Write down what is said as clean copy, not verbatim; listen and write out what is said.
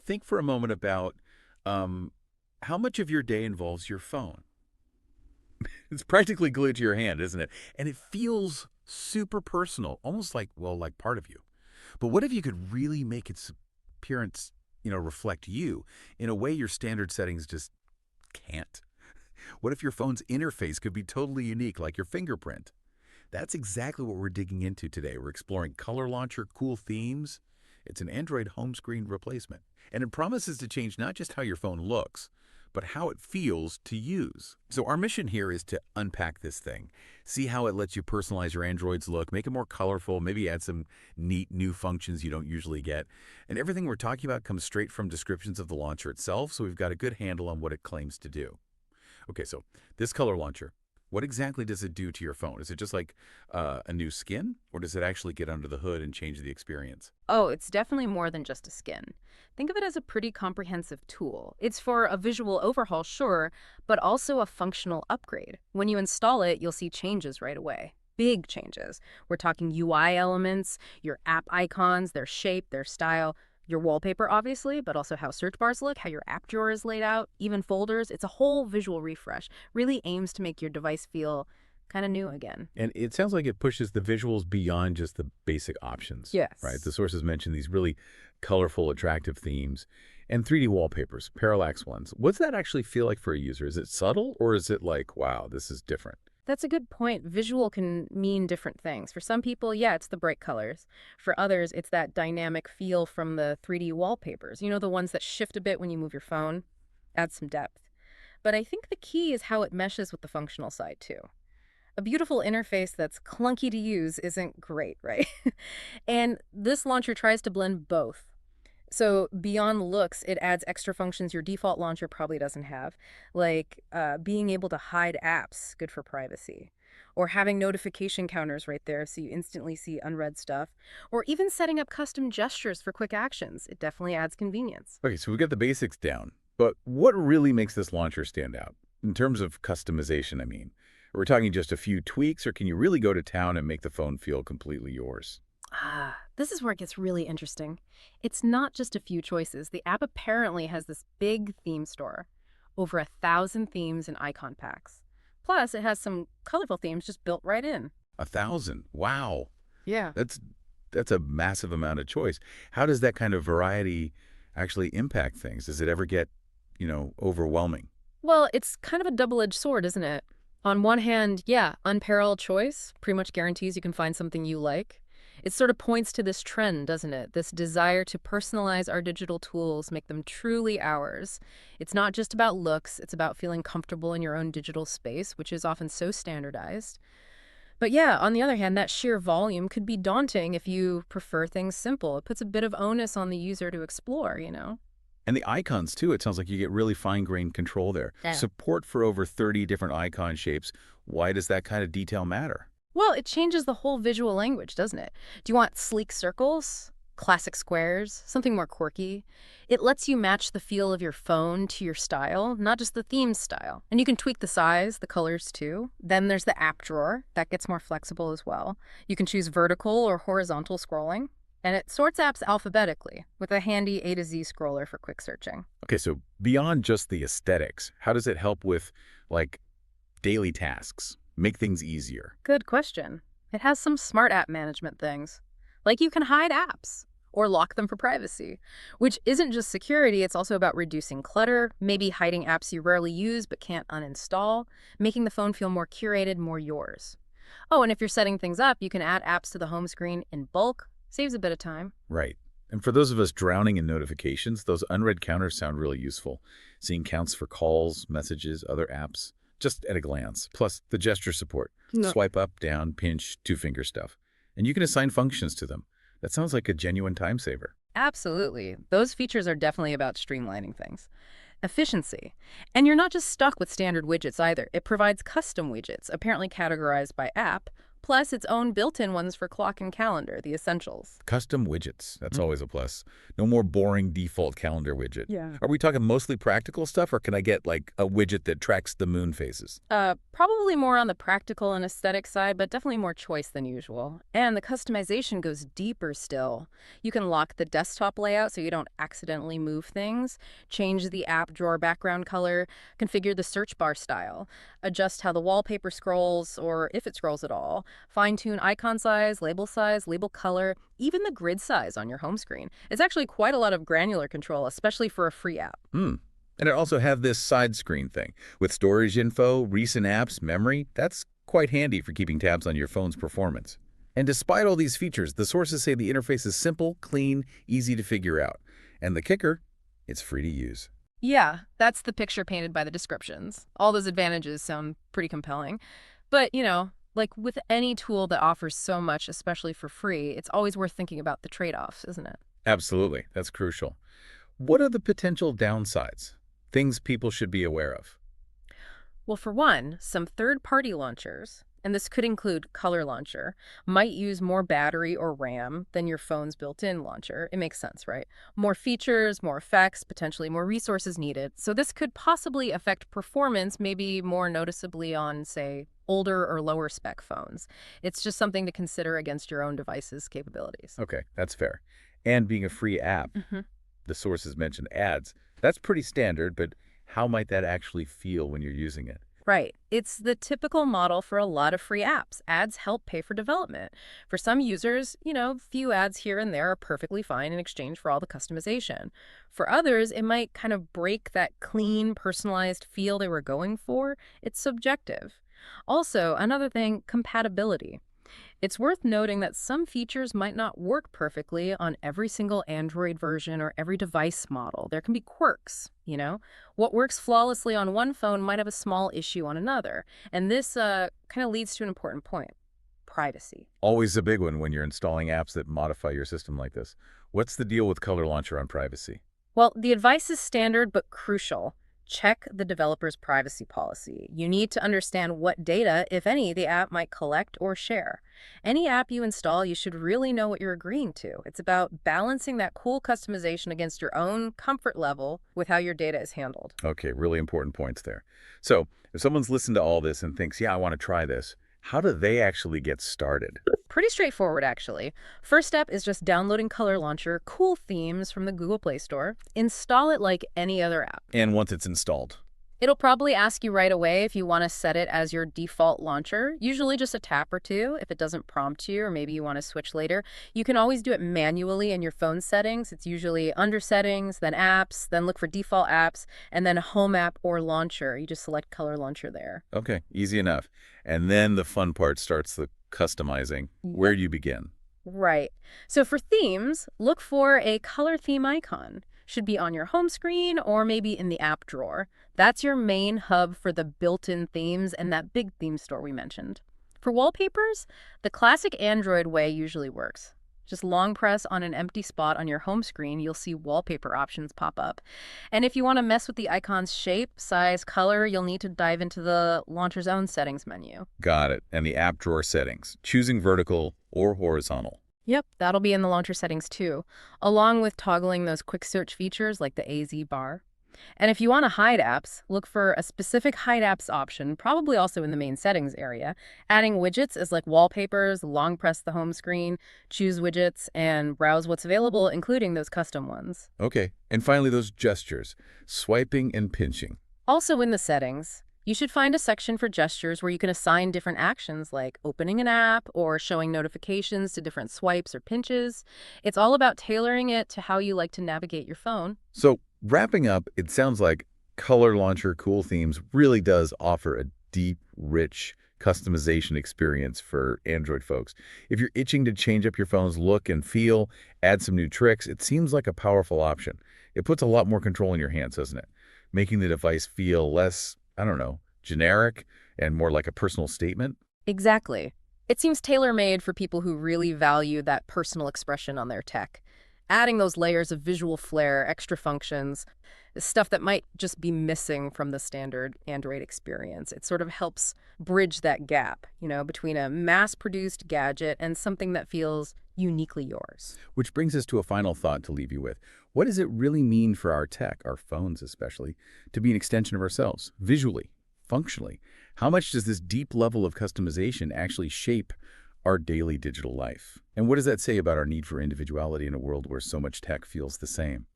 think for a moment about um, how much of your day involves your phone. It's practically glued to your hand, isn't it? And it feels super personal, almost like, well, like part of you. But what if you could really make its appearance, reflect you in a way your standard settings just can't? What if your phone's interface could be totally unique, like your fingerprint? That's exactly what we're digging into today. We're exploring Color Launcher cool themes. It's an Android home screen replacement, and it promises to change not just how your phone looks, but how it feels to use. So our mission here is to unpack this thing, see how it lets you personalize your Android's look, make it more colorful, maybe add some neat new functions you don't usually get. And everything we're talking about comes straight from descriptions of the launcher itself, so we've got a good handle on what it claims to do. Okay, so this color launcher, what exactly does it do to your phone? Is it just like a new skin, or does it actually get under the hood and change the experience? Oh, it's definitely more than just a skin. Think of it as a pretty comprehensive tool. It's for a visual overhaul, sure, but also a functional upgrade. When you install it, you'll see changes right away. Big changes. We're talking UI elements, your app icons, their shape, their style, your wallpaper, obviously, but also how search bars look, how your app drawer is laid out, even folders. It's a whole visual refresh. Really aims to make your device feel kind of new again. And it sounds like it pushes the visuals beyond just the basic options, right? Yes. The sources mentioned these really colorful, attractive themes and 3D wallpapers, parallax ones. What's that actually feel like for a user? Is it subtle, or is it like, wow, this is different? That's a good point. Visual can mean different things. For some people, yeah, it's the bright colors. For others, it's that dynamic feel from the 3D wallpapers. You know, the ones that shift a bit when you move your phone? Add some depth. But I think the key is how it meshes with the functional side, too. A beautiful interface that's clunky to use isn't great, right? And this launcher tries to blend both. So beyond looks, it adds extra functions your default launcher probably doesn't have, like being able to hide apps, good for privacy, or having notification counters right there so you instantly see unread stuff, or even setting up custom gestures for quick actions. It definitely adds convenience. Okay, so we got the basics down, but what really makes this launcher stand out? In terms of customization, I mean. Are we talking just a few tweaks, or can you really go to town and make the phone feel completely yours? This is where it gets really interesting. It's not just a few choices. The app apparently has this big theme store, over 1,000 themes and icon packs. Plus, it has some colorful themes just built right in. 1,000. Wow. Yeah. That's that's a massive amount of choice. How does that kind of variety actually impact things? Does it ever get, overwhelming? Well, it's kind of a double-edged sword, isn't it? On one hand, yeah, unparalleled choice pretty much guarantees you can find something you like. It sort of points to this trend, doesn't it? This desire to personalize our digital tools, make them truly ours. It's not just about looks, it's about feeling comfortable in your own digital space, which is often so standardized. But yeah, on the other hand, that sheer volume could be daunting if you prefer things simple. It puts a bit of onus on the user to explore. And the icons, too, it sounds like you get really fine-grained control there. Yeah. Support for over 30 different icon shapes. Why does that kind of detail matter? Well, it changes the whole visual language, doesn't it? Do you want sleek circles? Classic squares? Something more quirky? It lets you match the feel of your phone to your style, not just the theme style. And you can tweak the size, the colors too. Then there's the app drawer. That gets more flexible as well. You can choose vertical or horizontal scrolling. And it sorts apps alphabetically with a handy A to Z scroller for quick searching. Okay, so beyond just the aesthetics, how does it help with, like, daily tasks? Make things easier? Good question. It has some smart app management things. Like you can hide apps or lock them for privacy, which isn't just security, it's also about reducing clutter, maybe hiding apps you rarely use but can't uninstall, making the phone feel more curated, more yours. Oh, and if you're setting things up, you can add apps to the home screen in bulk, saves a bit of time. Right. And for those of us drowning in notifications, those unread counters sound really useful. Seeing counts for calls, messages, other apps, just at a glance. Plus, the gesture support. No. Swipe up, down, pinch, two-finger stuff. And you can assign functions to them. That sounds like a genuine time saver. Absolutely. Those features are definitely about streamlining things. Efficiency. And you're not just stuck with standard widgets either. It provides custom widgets, apparently categorized by app, plus its own built-in ones for clock and calendar, the essentials. Custom widgets. That's always a plus. No more boring default calendar widget. Yeah. Are we talking mostly practical stuff, or can I get like a widget that tracks the moon phases? Probably more on the practical and aesthetic side, but definitely more choice than usual. And the customization goes deeper still. You can lock the desktop layout so you don't accidentally move things, change the app drawer background color, configure the search bar style, adjust how the wallpaper scrolls, or if it scrolls at all, fine-tune icon size, label color, even the grid size on your home screen. It's actually quite a lot of granular control, especially for a free app. And it also have this side screen thing with storage info, recent apps, memory. That's quite handy for keeping tabs on your phone's performance. And despite all these features, the sources say the interface is simple, clean, easy to figure out. And the kicker, it's free to use. Yeah, that's the picture painted by the descriptions. All those advantages sound pretty compelling. But, like with any tool that offers so much, especially for free, it's always worth thinking about the trade-offs, isn't it? Absolutely. That's crucial. What are the potential downsides? Things people should be aware of? Well, for one, some third-party launchers, and this could include Color Launcher, might use more battery or RAM than your phone's built-in launcher. It makes sense, right? More features, more effects, potentially more resources needed. So this could possibly affect performance, maybe more noticeably on, say, older or lower spec phones. It's just something to consider against your own device's capabilities. Okay, that's fair. And being a free app, the sources mentioned ads. That's pretty standard, but how might that actually feel when you're using it? Right. It's the typical model for a lot of free apps. Ads help pay for development. For some users, few ads here and there are perfectly fine in exchange for all the customization. For others, it might kind of break that clean, personalized feel they were going for. It's subjective. Also, another thing, compatibility. It's worth noting that some features might not work perfectly on every single Android version or every device model. There can be quirks. What works flawlessly on one phone might have a small issue on another. And this kind of leads to an important point: privacy. Always a big one when you're installing apps that modify your system like this. What's the deal with Color Launcher on privacy? Well, the advice is standard but crucial. Check the developer's privacy policy. You need to understand what data, if any, the app might collect or share. Any app you install, you should really know what you're agreeing to. It's about balancing that cool customization against your own comfort level with how your data is handled. Okay, really important points there. So, if someone's listened to all this and thinks, yeah, I want to try this, how do they actually get started? Pretty straightforward, actually. First step is just downloading Color Launcher, cool themes from the Google Play Store. Install it like any other app. And once it's installed? It'll probably ask you right away if you want to set it as your default launcher, usually just a tap or two. If it doesn't prompt you, or maybe you want to switch later, you can always do it manually in your phone settings. It's usually under settings, then apps, then look for default apps, and then home app or launcher. You just select Color Launcher there. Okay, easy enough. And then the fun part starts, the customizing. Where do you begin? Right. So for themes, look for a color theme icon. Should be on your home screen or maybe in the app drawer. That's your main hub for the built-in themes and that big theme store we mentioned. For wallpapers, the classic Android way usually works. Just long press on an empty spot on your home screen, you'll see wallpaper options pop up. And if you want to mess with the icon's shape, size, color, you'll need to dive into the launcher's own settings menu. Got it. And the app drawer settings, choosing vertical or horizontal. Yep, that'll be in the launcher settings too, along with toggling those quick search features like the AZ bar. And if you want to hide apps, look for a specific hide apps option, probably also in the main settings area. Adding widgets is like wallpapers, long press the home screen, choose widgets, and browse what's available, including those custom ones. Okay. And finally, those gestures, swiping and pinching. Also in the settings, you should find a section for gestures where you can assign different actions like opening an app or showing notifications to different swipes or pinches. It's all about tailoring it to how you like to navigate your phone. So wrapping up, it sounds like Color Launcher Cool Themes really does offer a deep, rich customization experience for Android folks. If you're itching to change up your phone's look and feel, add some new tricks, it seems like a powerful option. It puts a lot more control in your hands, doesn't it? Making the device feel less, generic and more like a personal statement. Exactly. It seems tailor-made for people who really value that personal expression on their tech. adding those layers of visual flair, extra functions, stuff that might just be missing from the standard Android experience. It sort of helps bridge that gap, between a mass-produced gadget and something that feels uniquely yours. Which brings us to a final thought to leave you with. What does it really mean for our tech, our phones especially, to be an extension of ourselves, visually, functionally? How much does this deep level of customization actually shape our daily digital life? And what does that say about our need for individuality in a world where so much tech feels the same?